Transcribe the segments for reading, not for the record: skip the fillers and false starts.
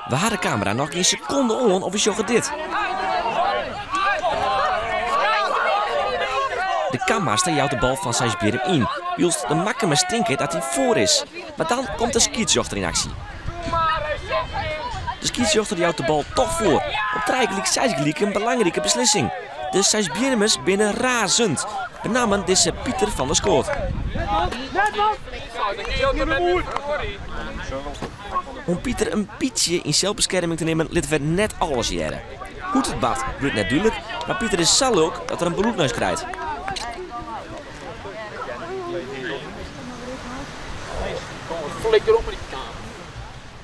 We hadden de camera nog geen seconde on of we zag dit. De kammaster jouwt de bal van Sijsbierum in. Wielst de makkeme stinker dat hij voor is. Maar dan komt de scheidsrechter in actie. De scheidsrechter jouwt de bal toch voor. Op trijgelijk Sijsgelijk een belangrijke beslissing. De Sijsbierumers binnen razend. Benamen deze Pieter van der Schoot. Om Pieter een beetje in zelfbescherming te nemen, lieten we net alles jaren. Hoe het bad, wordt net duidelijk, maar Pieter is zal ook dat er een bloedneus krijgt.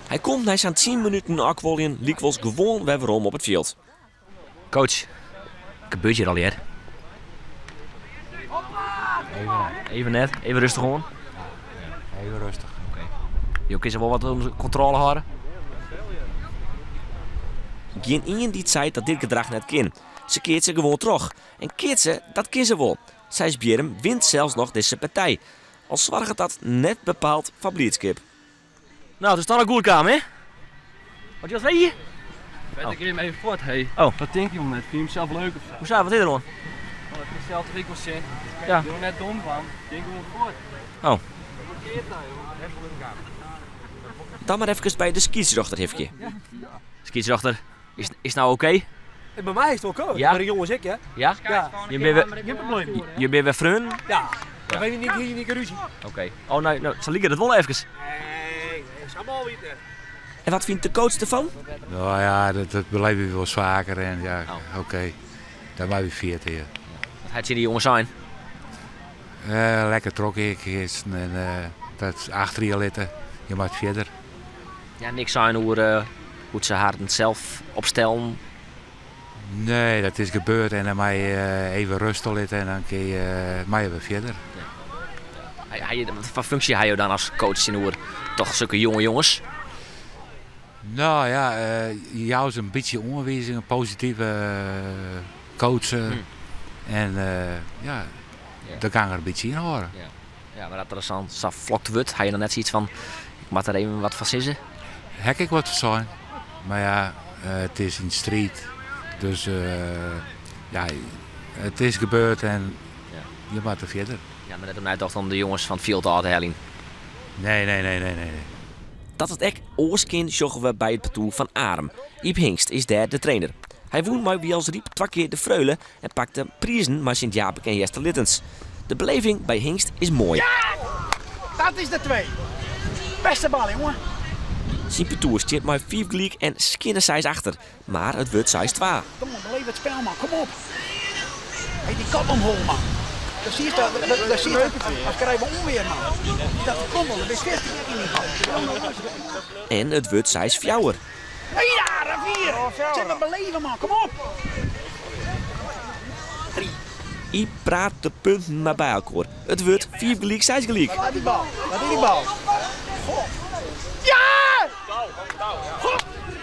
Hij komt na zijn 10 minuten akkwolien, liekwols gewoon weer om op het veld. Coach, gebeurt hier al hier? Even net, even rustig gewoon. Even rustig. Je kun je wel wat onder controle houden? Geen iemand die zei dat dit gedrag net kan. Ze keert ze gewoon terug. En keert ze, dat kan ze wel. Sijsbierum wint zelfs nog deze partij. Al zorgt dat net bepaald van blijdschap. Nou, het is dan een goede kamer, hè? Wat je wat je? Ik hem even voort, hey. Oh. Wat denk je om net? Vind je hem zelf leuk of zo? Hoe staat wat is er dan? Het is hetzelfde ik was zeggen. Ja. Doe net dom van. Denk hoe hem voort. Oh. Dan maar even bij de scheidsrechter hifje. Scheidsrechter, is nou oké? Bij mij is het ook. Ja. Maar de jongens ik, hè? Ja? Ja. Je bent weer, Geen probleem. je bent weer vrienden? Ja. Dan weet je niet hier niet ruzie. Oké. Oh, nou, zal ik het wel even? Nee, dat is allemaal niet. En wat vindt de coach ervan? Nou ja, dat beleven we wel eens vaker en ja, Oh. oké. Dat mag weer 40 hier. Wat gaat je die jongens zijn? Lekker trokken ik gisteren en dat is 8 liter. Je mag verder. Ja, niks zijn hoe ze haar zelf opstellen. Nee, dat is gebeurd en dan mag je even rustig zitten en dan kun je weer verder. Wat functie heb je dan als coach in hoe toch zulke jonge jongens? Nou ja, jou is een beetje onderwijzing, een positieve coachen. En ja, daar kan er een beetje in horen. Ja, maar dat er dan zo vlokt wordt, heb je dan net zoiets van, ik mag er even wat van zeggen? Hek ik wat voor zijn, maar ja, het is in de street. Dus ja, het is gebeurd en je mag er verder. Ja, maar dat doen wij toch dan de jongens van het field uit Helling? Nee. Dat het echt oorskind joggen we bij het parcours van Arem. Iep Hingst is daar de trainer. Hij woont maar wie als Riep 2 keer de Freule en pakte prijzen maar Sint-Japik en Jester Littens. De beleving bij Hingst is mooi. Ja! Dat is de 2. Beste bal, jongen. Zijn parcours zit maar 4 gelijk en skinnen 6 achter. Maar het wordt 6-2. Kom op, beleef het spel, man. Kom op. Hey, die kop omhoog, man. Dat zie je toch? Dat zie je toch? Als krijgen we onweer, man. Dat komt wel. Dat is 40 in die kant. En het wordt 6-4. Hey, daar, 4. Zet me beleven, man. Kom op. 3. I praat de punten maar bij elkaar. Het wordt 4 gelijk, 6 gelijk. Laat die bal. Laat die bal. Ja!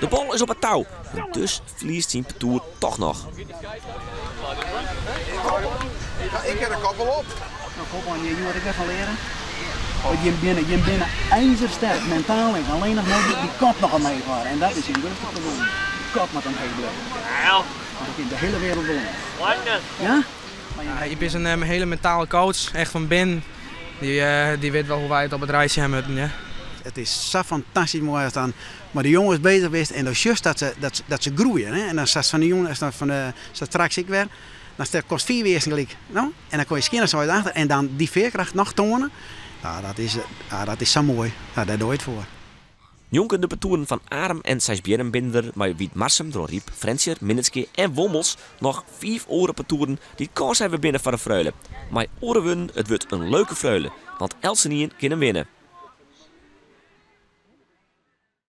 De bal is op het touw. En dus verliest zijn parcours toch nog. Ik heb de kop wel op. Nou, kom maar, je moet er even leren. Je bent ijzersterk, mentaal en alleen nog maar die kop nog aan meevaren. En dat is in rustig te doen. Die kop met hem heen blijven. Dat in de hele wereld doen. Ja? Ja, je bent een hele mentale coach, echt van binnen. Die weet wel hoe wij het op het reisje hebben. Ja. Het is zo fantastisch mooi als dan maar de jongens bezig is en dat is juist dat ze groeien. Hè? En dan staat van de jongens, straks ik weer, dan kost 4 weer gelijk. Nou? En dan kon je skinnen zo uit achter en dan die veerkracht nog tonen. Ja, dat is zo mooi. Ja, daar doe je het voor. Jonken de parcours van Arem en Sijsbierum binnen er maar Wiet Marsum, Riep, Frenscher, Minnetske en Wommels nog 5 oren parcours die kans hebben binnen van de Freule. Maar oren winnen, het wordt een leuke Freule, want Elsenien kunnen winnen.